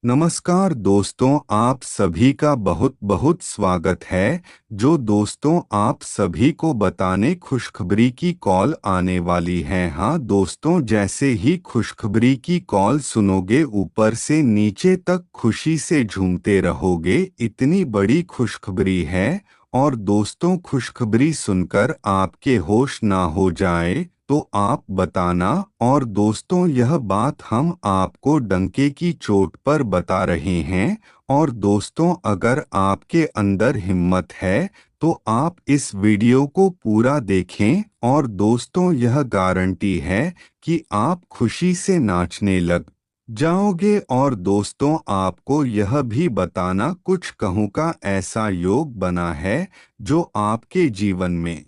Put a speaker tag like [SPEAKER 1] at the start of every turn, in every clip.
[SPEAKER 1] नमस्कार दोस्तों, आप सभी का बहुत बहुत स्वागत है। जो दोस्तों आप सभी को बताने खुशखबरी की कॉल आने वाली है। हाँ दोस्तों, जैसे ही खुशखबरी की कॉल सुनोगे ऊपर से नीचे तक खुशी से झूमते रहोगे, इतनी बड़ी खुशखबरी है। और दोस्तों, खुशखबरी सुनकर आपके होश ना हो जाए तो आप बताना। और दोस्तों, यह बात हम आपको डंके की चोट पर बता रहे हैं। और दोस्तों, अगर आपके अंदर हिम्मत है तो आप इस वीडियो को पूरा देखें। और दोस्तों, यह गारंटी है कि आप खुशी से नाचने लग जाओगे। और दोस्तों, आपको यह भी बताना, कुछ कहूँ का ऐसा योग बना है जो आपके जीवन में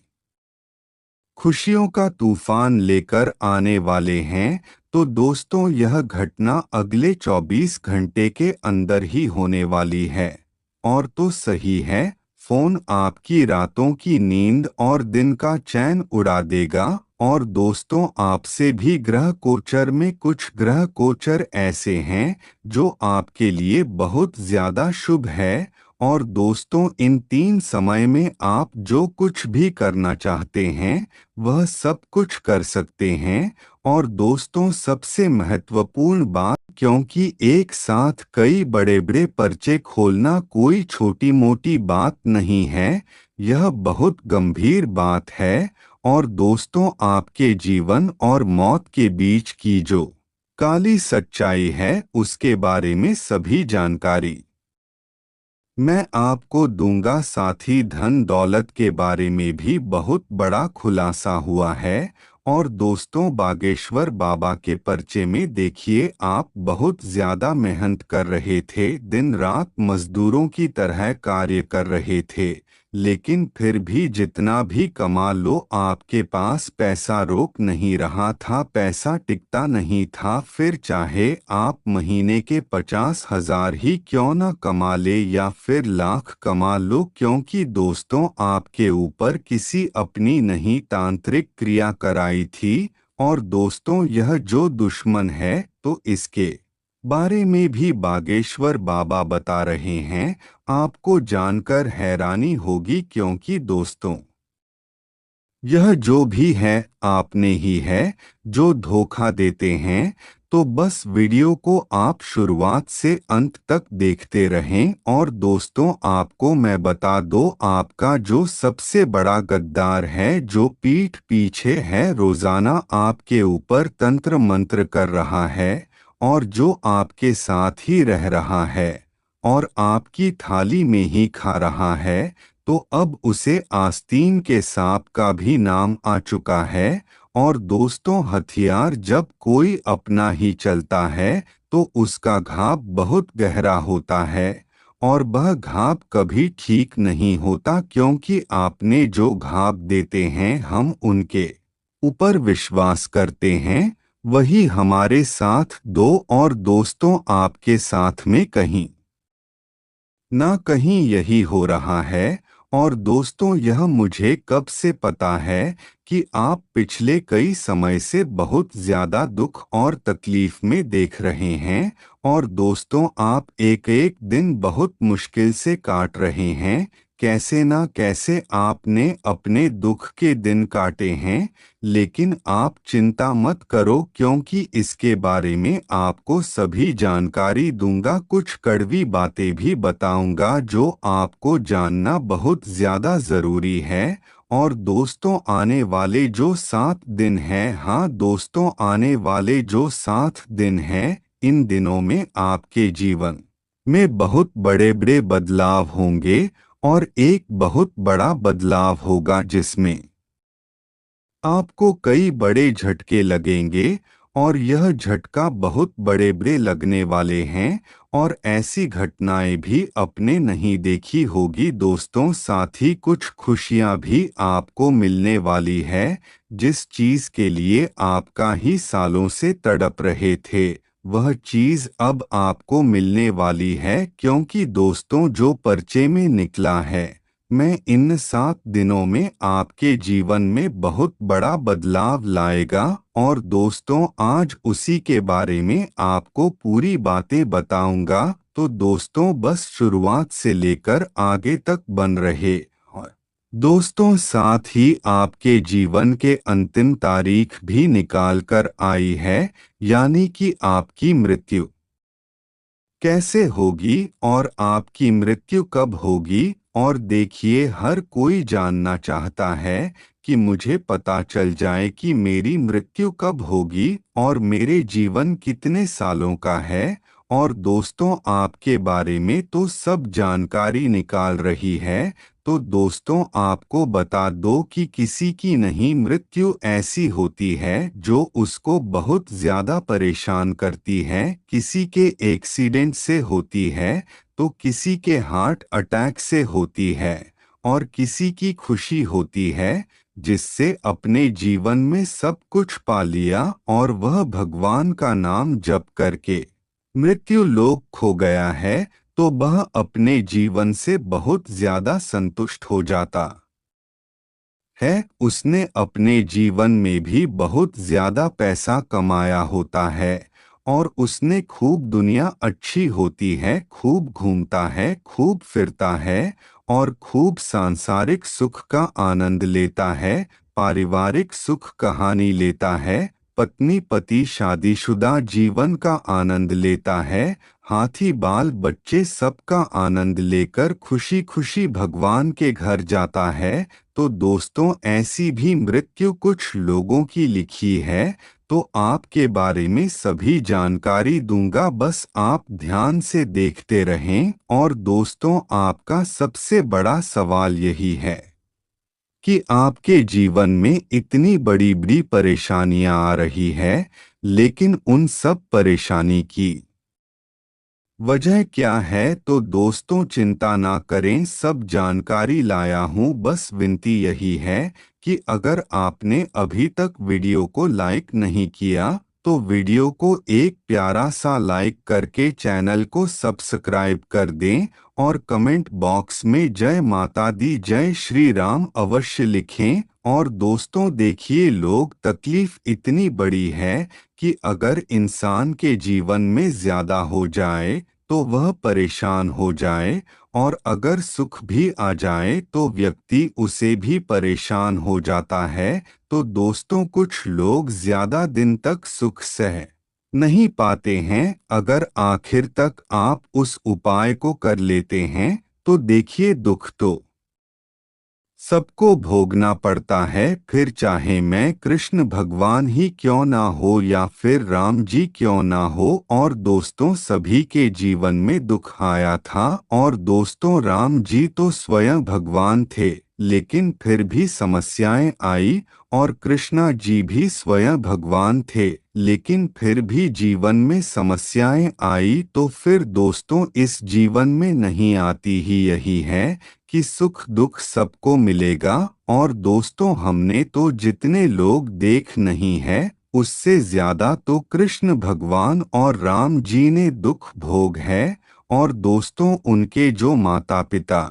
[SPEAKER 1] खुशियों का तूफान लेकर आने वाले हैं। तो दोस्तों, यह घटना अगले 24 घंटे के अंदर ही होने वाली है। और तो सही है, फोन आपकी रातों की नींद और दिन का चैन उड़ा देगा। और दोस्तों, आपसे भी ग्रह गोचर में कुछ ग्रह गोचर ऐसे हैं जो आपके लिए बहुत ज्यादा शुभ है। और दोस्तों, इन 3 समय में आप जो कुछ भी करना चाहते हैं वह सब कुछ कर सकते हैं। और दोस्तों, सबसे महत्वपूर्ण बात, क्योंकि एक साथ कई बड़े बड़े पर्चे खोलना कोई छोटी मोटी बात नहीं है, यह बहुत गंभीर बात है। और दोस्तों, आपके जीवन और मौत के बीच की जो काली सच्चाई है उसके बारे में सभी जानकारी मैं आपको दूंगा। साथ ही धन दौलत के बारे में भी बहुत बड़ा खुलासा हुआ है। और दोस्तों, बागेश्वर बाबा के पर्चे में देखिए, आप बहुत ज्यादा मेहनत कर रहे थे, दिन रात मजदूरों की तरह कार्य कर रहे थे, लेकिन फिर भी जितना भी कमा लो आपके पास पैसा रोक नहीं रहा था, पैसा टिकता नहीं था। फिर चाहे आप महीने के 50,000 ही क्यों न कमा ले या फिर लाख कमा लो, क्योंकि दोस्तों, आपके ऊपर किसी अपनी नहीं तांत्रिक क्रिया कराई थी। और दोस्तों, यह जो दुश्मन है तो इसके बारे में भी बागेश्वर बाबा बता रहे हैं। आपको जानकर हैरानी होगी, क्योंकि दोस्तों, यह जो भी है आपने ही है जो धोखा देते हैं। तो बस वीडियो को आप शुरुआत से अंत तक देखते रहें। और दोस्तों, आपको मैं बता दो, आपका जो सबसे बड़ा गद्दार है, जो पीठ पीछे है, रोजाना आपके ऊपर तंत्र मंत्र कर रहा है और जो आपके साथ ही रह रहा है और आपकी थाली में ही खा रहा है, तो अब उसे आस्तीन के सांप का भी नाम आ चुका है। और दोस्तों, हथियार जब कोई अपना ही चलता है तो उसका घाव बहुत गहरा होता है और वह घाव कभी ठीक नहीं होता, क्योंकि आपने जो घाव देते हैं हम उनके ऊपर विश्वास करते हैं, वही हमारे साथ दो। और दोस्तों, आपके साथ में कहीं ना कहीं यही हो रहा है। और दोस्तों, यह मुझे कब से पता है कि आप पिछले कई समय से बहुत ज्यादा दुख और तकलीफ में देख रहे हैं। और दोस्तों, आप एक एक दिन बहुत मुश्किल से काट रहे हैं। कैसे ना कैसे आपने अपने दुख के दिन काटे हैं। लेकिन आप चिंता मत करो, क्योंकि इसके बारे में आपको सभी जानकारी दूंगा, कुछ कड़वी बातें भी बताऊंगा जो आपको जानना बहुत ज्यादा जरूरी है। और दोस्तों, आने वाले जो 7 दिन हैं, हाँ दोस्तों, आने वाले जो 7 दिन हैं, इन दिनों में आपके जीवन में बहुत बड़े बड़े बदलाव होंगे। और एक बहुत बड़ा बदलाव होगा जिसमें आपको कई बड़े झटके लगेंगे। और यह झटका बहुत बड़े बड़े लगने वाले हैं और ऐसी घटनाएं भी अपने नहीं देखी होगी दोस्तों। साथ ही कुछ खुशियां भी आपको मिलने वाली है, जिस चीज के लिए आपका ही सालों से तड़प रहे थे, वह चीज अब आपको मिलने वाली है। क्योंकि दोस्तों, जो पर्चे में निकला है, मैं इन 7 दिनों में आपके जीवन में बहुत बड़ा बदलाव लाएगा। और दोस्तों आज उसी के बारे में आपको पूरी बातें बताऊंगा। तो दोस्तों बस शुरुआत से लेकर आगे तक बन रहे। और दोस्तों साथ ही आपके जीवन के अंतिम तारीख भी निकाल कर आई है, यानी कि आपकी मृत्यु कैसे होगी और आपकी मृत्यु कब होगी। और देखिए हर कोई जानना चाहता है कि मुझे पता चल जाए कि मेरी मृत्यु कब होगी और मेरे जीवन कितने सालों का है। और दोस्तों आपके बारे में तो सब जानकारी निकाल रही है। तो दोस्तों आपको बता दो कि किसी की नहीं मृत्यु ऐसी होती है जो उसको बहुत ज़्यादा परेशान करती है। किसी के एक्सीडेंट से होती है, तो किसी के हार्ट अटैक से होती है, और किसी की खुशी होती है जिससे अपने जीवन में सब कुछ पा लिया और वह भगवान का नाम जप करके मृत्यु लोक खो गया है, तो वह अपने जीवन से बहुत ज्यादा संतुष्ट हो जाता है। उसने अपने जीवन में भी बहुत ज्यादा पैसा कमाया होता है और उसने खूब दुनिया अच्छी होती है, खूब घूमता है, खूब फिरता है और खूब सांसारिक सुख का आनंद लेता है, पारिवारिक सुख कहानी लेता है, पत्नी पति शादीशुदा जीवन का आनंद लेता है, हाथी बाल बच्चे सबका आनंद लेकर खुशी खुशी भगवान के घर जाता है। तो दोस्तों ऐसी भी मृत्यु कुछ लोगों की लिखी है। तो आपके बारे में सभी जानकारी दूंगा, बस आप ध्यान से देखते रहें। और दोस्तों आपका सबसे बड़ा सवाल यही है कि आपके जीवन में इतनी बड़ी बड़ी परेशानियां आ रही है, लेकिन उन सब परेशानी की वजह क्या है। तो दोस्तों चिंता ना करें, सब जानकारी लाया हूँ। बस विनती यही है कि अगर आपने अभी तक वीडियो को लाइक नहीं किया तो वीडियो को एक प्यारा सा लाइक करके चैनल को सब्सक्राइब कर दें और कमेंट बॉक्स में जय माता दी जय श्री राम अवश्य लिखें। और दोस्तों देखिए लोग तकलीफ इतनी बड़ी है कि अगर इंसान के जीवन में ज्यादा हो जाए तो वह परेशान हो जाए, और अगर सुख भी आ जाए तो व्यक्ति उसे भी परेशान हो जाता है। तो दोस्तों कुछ लोग ज्यादा दिन तक सुख सह नहीं पाते हैं। अगर आखिर तक आप उस उपाय को कर लेते हैं तो देखिए दुख तो सबको भोगना पड़ता है, फिर चाहे मैं कृष्ण भगवान ही क्यों ना हो या फिर राम जी क्यों ना हो। और दोस्तों सभी के जीवन में दुख आया था, और दोस्तों राम जी तो स्वयं भगवान थे, लेकिन फिर भी समस्याएं आई। और कृष्णा जी भी स्वयं भगवान थे, लेकिन फिर भी जीवन में समस्याएं आई। तो फिर दोस्तों इस जीवन में नहीं आती ही यही है कि सुख दुख सबको मिलेगा। और दोस्तों हमने तो जितने लोग देख नहीं है उससे ज्यादा तो कृष्ण भगवान और राम जी ने दुख भोग है। और दोस्तों उनके जो माता पिता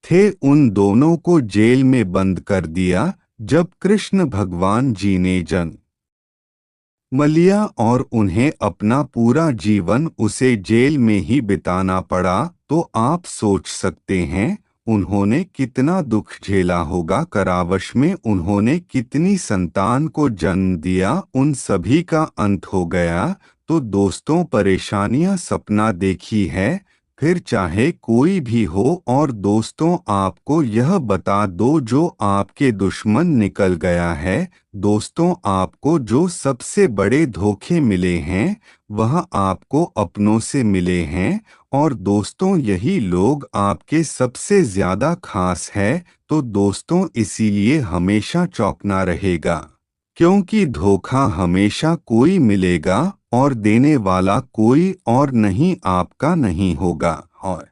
[SPEAKER 1] थे उन दोनों को जेल में बंद कर दिया जब कृष्ण भगवान जी ने जन्म लिया, और उन्हें अपना पूरा जीवन उसे जेल में ही बिताना पड़ा। तो आप सोच सकते हैं उन्होंने कितना दुख झेला होगा। कारावास में उन्होंने कितनी संतान को जन्म दिया, उन सभी का अंत हो गया। तो दोस्तों परेशानियां सपना देखी है, फिर चाहे कोई भी हो। और दोस्तों आपको यह बता दो जो आपके दुश्मन निकल गया है, दोस्तों आपको जो सबसे बड़े धोखे मिले हैं वह आपको अपनों से मिले हैं। और दोस्तों यही लोग आपके सबसे ज्यादा खास है। तो दोस्तों इसीलिए हमेशा चौकना रहेगा, क्योंकि धोखा हमेशा कोई मिलेगा और देने वाला कोई और नहीं आपका नहीं होगा। और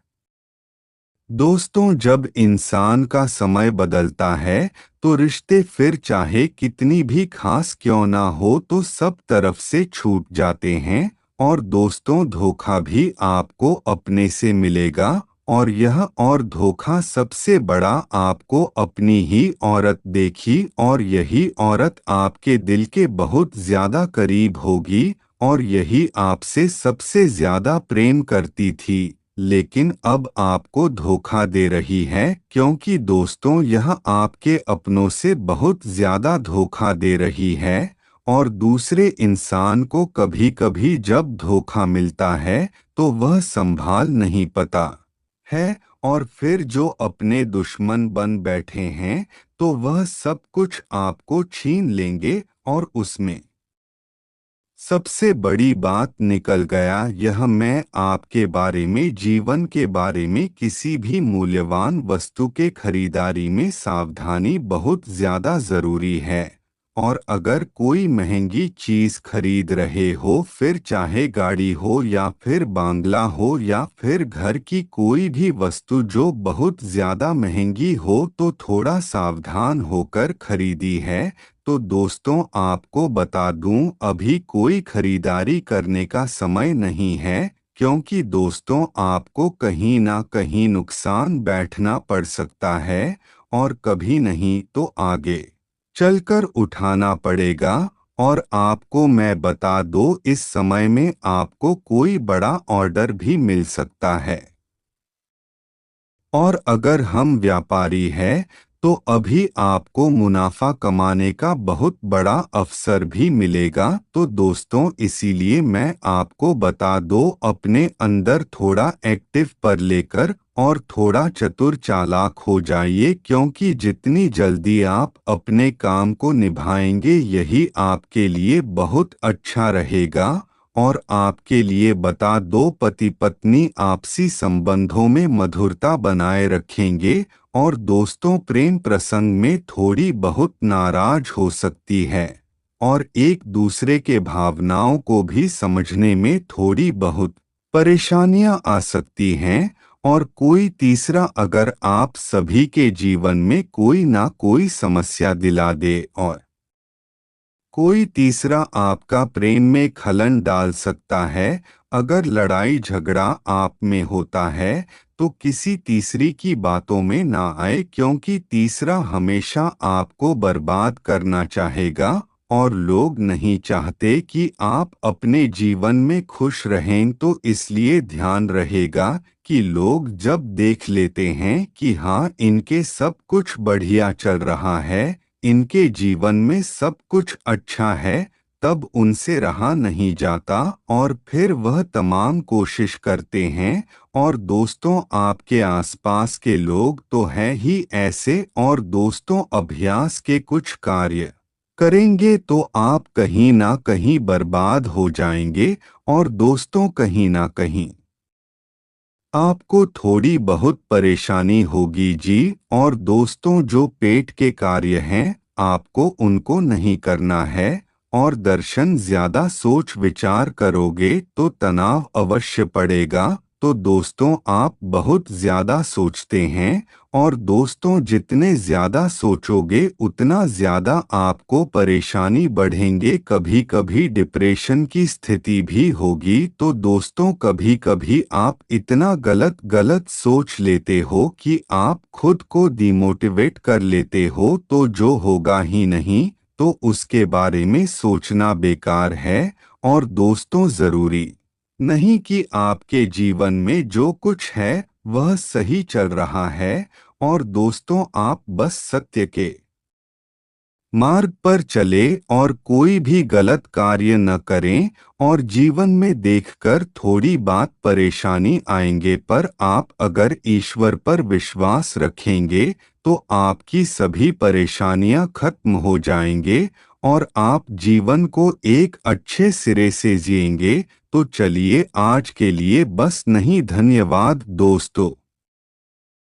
[SPEAKER 1] दोस्तों जब इंसान का समय बदलता है तो रिश्ते फिर चाहे कितनी भी खास क्यों ना हो तो सब तरफ से छूट जाते हैं। और दोस्तों धोखा भी आपको अपने से मिलेगा और धोखा सबसे बड़ा आपको अपनी ही औरत देखी और यही औरत आपके दिल के बहुत ज्यादा करीब होगी और यही आपसे सबसे ज्यादा प्रेम करती थी, लेकिन अब आपको धोखा दे रही है क्योंकि दोस्तों यह आपके अपनों से बहुत ज्यादा धोखा दे रही है। और दूसरे इंसान को कभी कभी जब धोखा मिलता है तो वह संभाल नहीं पाता है, और फिर जो अपने दुश्मन बन बैठे हैं तो वह सब कुछ आपको छीन लेंगे। और उसमें सबसे बड़ी बात निकल गया, यह मैं आपके बारे में, जीवन के बारे में, किसी भी मूल्यवान वस्तु के खरीदारी में सावधानी बहुत ज्यादा जरूरी है। और अगर कोई महंगी चीज खरीद रहे हो, फिर चाहे गाड़ी हो या फिर बांग्ला हो या फिर घर की कोई भी वस्तु जो बहुत ज्यादा महंगी हो, तो थोड़ा सावधान होकर खरीदी है। तो दोस्तों आपको बता दूं, अभी कोई खरीदारी करने का समय नहीं है, क्योंकि दोस्तों आपको कहीं ना कहीं नुकसान बैठना पड़ सकता है और कभी नहीं तो आगे चलकर उठाना पड़ेगा। और आपको मैं बता दो, इस समय में आपको कोई बड़ा ऑर्डर भी मिल सकता है। और अगर हम व्यापारी हैं तो अभी आपको मुनाफा कमाने का बहुत बड़ा अवसर भी मिलेगा। तो दोस्तों इसीलिए मैं आपको बता दो, अपने अंदर थोड़ा एक्टिव पर लेकर और थोड़ा चतुर चालाक हो जाइए, क्योंकि जितनी जल्दी आप अपने काम को निभाएंगे यही आपके लिए बहुत अच्छा रहेगा। और आपके लिए बता दो, पति पत्नी आपसी संबंधों में मधुरता बनाए रखेंगे और दोस्तों प्रेम प्रसंग में थोड़ी बहुत नाराज हो सकती है और एक दूसरे के भावनाओं को भी समझने में थोड़ी बहुत परेशानियां आ सकती हैं। और कोई तीसरा अगर आप सभी के जीवन में कोई ना कोई समस्या दिला दे और कोई तीसरा आपका प्रेम में खलन डाल सकता है। अगर लड़ाई झगड़ा आप में होता है तो किसी तीसरी की बातों में ना आए, क्योंकि तीसरा हमेशा आपको बर्बाद करना चाहेगा और लोग नहीं चाहते कि आप अपने जीवन में खुश रहें। तो इसलिए ध्यान रहेगा कि लोग जब देख लेते हैं कि हाँ इनके सब कुछ बढ़िया चल रहा है, इनके जीवन में सब कुछ अच्छा है, तब उनसे रहा नहीं जाता और फिर वह तमाम कोशिश करते हैं। और दोस्तों आपके आसपास के लोग तो हैं ही ऐसे, और दोस्तों अभ्यास के कुछ कार्य करेंगे तो आप कहीं ना कहीं बर्बाद हो जाएंगे। और दोस्तों कहीं ना कहीं आपको थोड़ी बहुत परेशानी होगी जी। और दोस्तों जो पेट के कार्य हैं आपको उनको नहीं करना है, और दर्शन ज्यादा सोच विचार करोगे तो तनाव अवश्य पड़ेगा। तो दोस्तों आप बहुत ज्यादा सोचते हैं, और दोस्तों जितने ज्यादा सोचोगे उतना ज्यादा आपको परेशानी बढ़ेंगे, कभी कभी डिप्रेशन की स्थिति भी होगी। तो दोस्तों कभी कभी आप इतना गलत गलत सोच लेते हो कि आप खुद को डिमोटिवेट कर लेते हो, तो जो होगा ही नहीं तो उसके बारे में सोचना बेकार है। और दोस्तों जरूरी नहीं कि आपके जीवन में जो कुछ है वह सही चल रहा है। और दोस्तों आप बस सत्य के मार्ग पर चले और कोई भी गलत कार्य न करें। और जीवन में देखकर थोड़ी बात परेशानी आएंगे, पर आप अगर ईश्वर पर विश्वास रखेंगे तो आपकी सभी परेशानियां खत्म हो जाएंगे और आप जीवन को एक अच्छे सिरे से जिएंगे। तो चलिए आज के लिए बस नहीं, धन्यवाद दोस्तों।